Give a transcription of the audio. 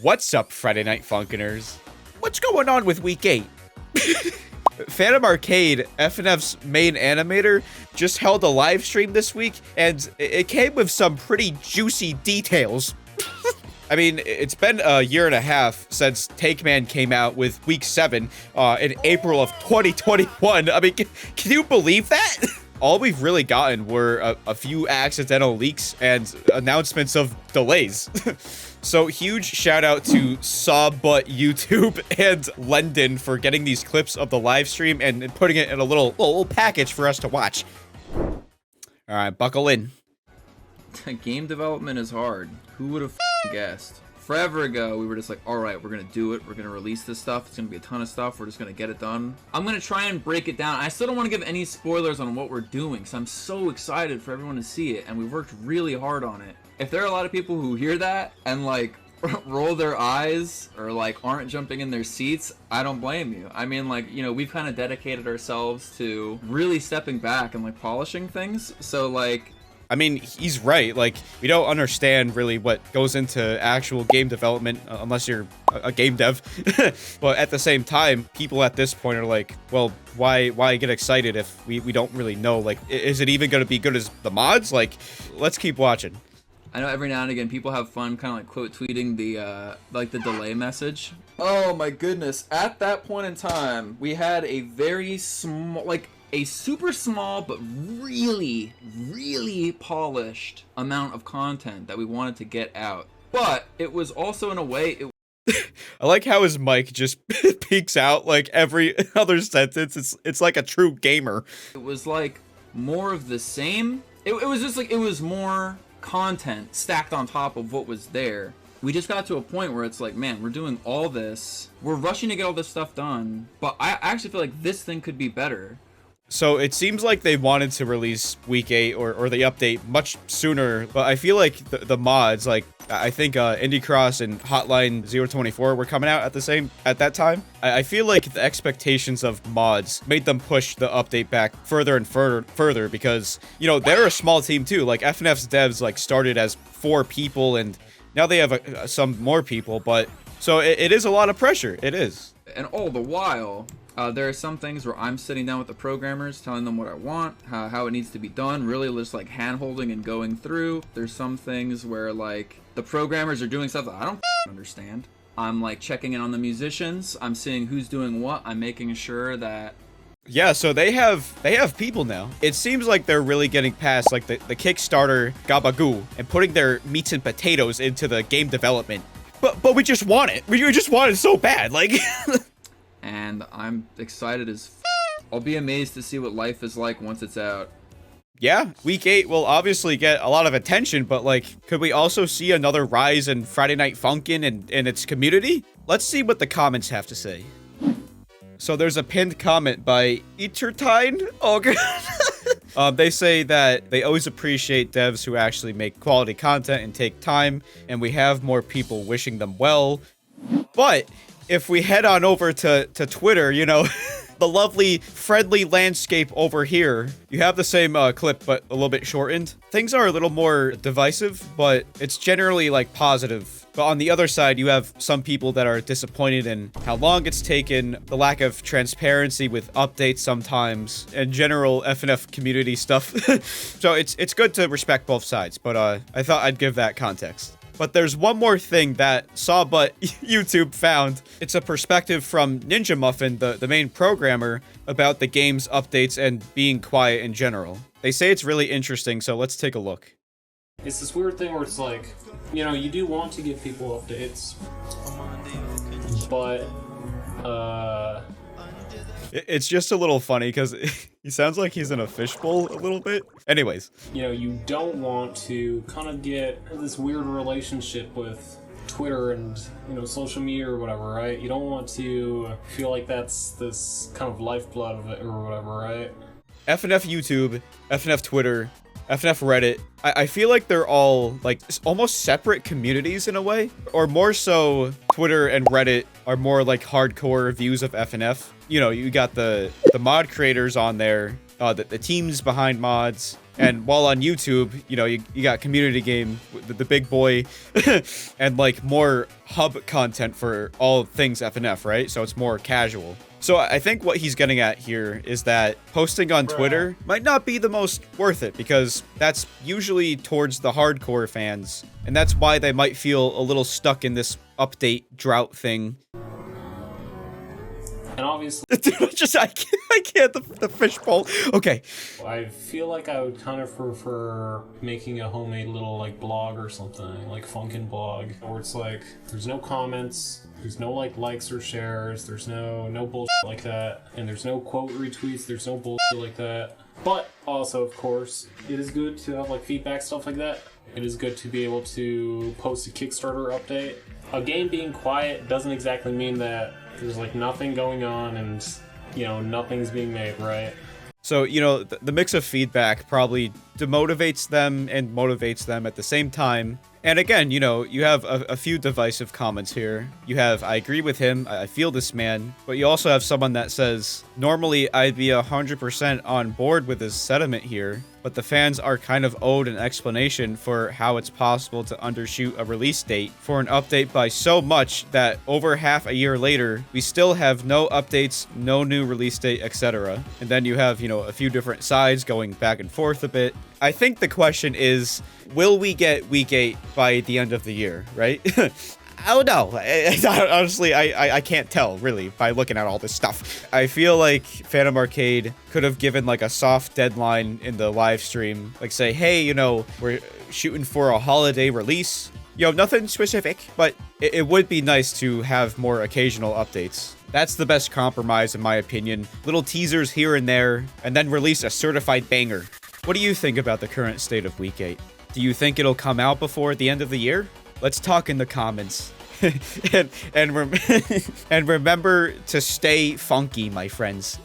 What's up, Friday Night Funkiners? What's going on with Week 8? Phantom Arcade, FNF's main animator, just held a live stream this week, and it came with some pretty juicy details. I mean, it's been a year and a half since Take Man came out with Week 7 in April of 2021. I mean, can you believe that? All we've really gotten were a few accidental leaks and announcements of delays. So huge shout out to Sawbutt YouTube and Lendon for getting these clips of the live stream and putting it in a little package for us to watch. All right, buckle in. Game development is hard. Who would have guessed? Forever ago, we were just like, all right, we're going to do it. We're going to release this stuff. It's going to be a ton of stuff. We're just going to get it done. I'm going to try and break it down. I still don't want to give any spoilers on what we're doing, so I'm so excited for everyone to see it, and we worked really hard on it. If there are a lot of people who hear that and, like, roll their eyes or, like, aren't jumping in their seats, I don't blame you. I mean, like, you know, we've kind of dedicated ourselves to really stepping back and, like, polishing things. So, like, I mean, he's right. Like, we don't understand really what goes into actual game development unless you're a game dev. But at the same time, people at this point are like, well, why get excited if we don't really know? Like, is it even going to be good as the mods? Like, let's keep watching. I know every now and again people have fun kind of like quote tweeting the like the delay message. Oh my goodness. At that point in time, we had a very small, like a super small but really polished amount of content that we wanted to get out. But it was also in a way I like how his mic just peeks out like every other sentence. It's like a true gamer. It was like more of the same. It was just like it was more content stacked on top of what was there. We just got to a point where it's like, man, we're doing all this. We're rushing to get all this stuff done. But I actually feel like this thing could be better. So it seems like they wanted to release Week 8 or the update much sooner, but I feel like the mods, like I think Indie Cross and Hotline 024 were coming out at that time. I feel like the expectations of mods made them push the update back further and further because, you know, they're a small team too. Like FNF's devs like started as 4 people and now they have some more people, but so it is a lot of pressure. It is. And all the while, there are some things where I'm sitting down with the programmers, telling them what I want, how it needs to be done, really just like hand-holding and going through. There's some things where like the programmers are doing stuff that I don't understand. I'm like checking in on the musicians. I'm seeing who's doing what. I'm making sure that... Yeah, so they have people now. It seems like they're really getting past like the Kickstarter gabagoo and putting their meats and potatoes into the game development. But we just want it. We just want it so bad, like... And I'm excited as I'll be amazed to see what life is like once it's out. Yeah, Week 8 will obviously get a lot of attention, but like, could we also see another rise in Friday Night Funkin' and its community? Let's see what the comments have to say. So there's a pinned comment by Etertine. Oh god. They say that they always appreciate devs who actually make quality content and take time, and we have more people wishing them well. But if we head on over to Twitter, you know, the lovely, friendly landscape over here, you have the same clip, but a little bit shortened. Things are a little more divisive, but it's generally, like, positive. But on the other side, you have some people that are disappointed in how long it's taken, the lack of transparency with updates sometimes, and general FNF community stuff. So it's good to respect both sides, but I thought I'd give that context. But there's one more thing that Sawbutt YouTube found. It's a perspective from Ninjamuffin, the main programmer, about the game's updates and being quiet in general. They say it's really interesting, so let's take a look. It's this weird thing where it's like, you know, you do want to give people updates, but, It's just a little funny because he sounds like he's in a fishbowl a little bit. Anyways. You know, you don't want to kind of get this weird relationship with Twitter and, you know, social media or whatever, right? You don't want to feel like that's this kind of lifeblood of it or whatever, right? FNF YouTube, FNF Twitter, FNF Reddit. I feel like they're all like almost separate communities in a way, or more so Twitter and Reddit are more like hardcore views of FNF. You know, you got the mod creators on there, the teams behind mods, And while on YouTube, you know, you got community game, the big boy, and like more hub content for all things FNF, right? So it's more casual. So I think what he's getting at here is that posting on Twitter might not be the most worth it, because that's usually towards the hardcore fans. And that's why they might feel a little stuck in this update drought thing. And obviously, I can't, the fishbowl. Okay. I feel like I would kind of prefer making a homemade little like blog or something, like Funkin blog, where it's like there's no comments, there's no like likes or shares, there's no bullshit like that, and there's no quote retweets, there's no bullshit like that. But also, of course, it is good to have like feedback, stuff like that. It is good to be able to post a Kickstarter update. A game being quiet doesn't exactly mean that there's like nothing going on and, you know, nothing's being made, right? So, you know, the mix of feedback probably demotivates them and motivates them at the same time. And again, you know, you have a few divisive comments here. You have, I agree with him, I feel this man. But you also have someone that says, normally I'd be 100% on board with his sentiment here, but the fans are kind of owed an explanation for how it's possible to undershoot a release date for an update by so much that over half a year later, we still have no updates, no new release date, etc. And then you have, you know, a few different sides going back and forth a bit. I think the question is, will we get Week 8 by the end of the year, right? I don't know. Honestly, I can't tell, really, by looking at all this stuff. I feel like Phantom Arcade could have given, like, a soft deadline in the live stream. Like, say, hey, you know, we're shooting for a holiday release. You know, nothing specific, but it would be nice to have more occasional updates. That's the best compromise, in my opinion. Little teasers here and there, and then release a certified banger. What do you think about the current state of Week 8? Do you think it'll come out before the end of the year? Let's talk in the comments. and remember to stay funky, my friends.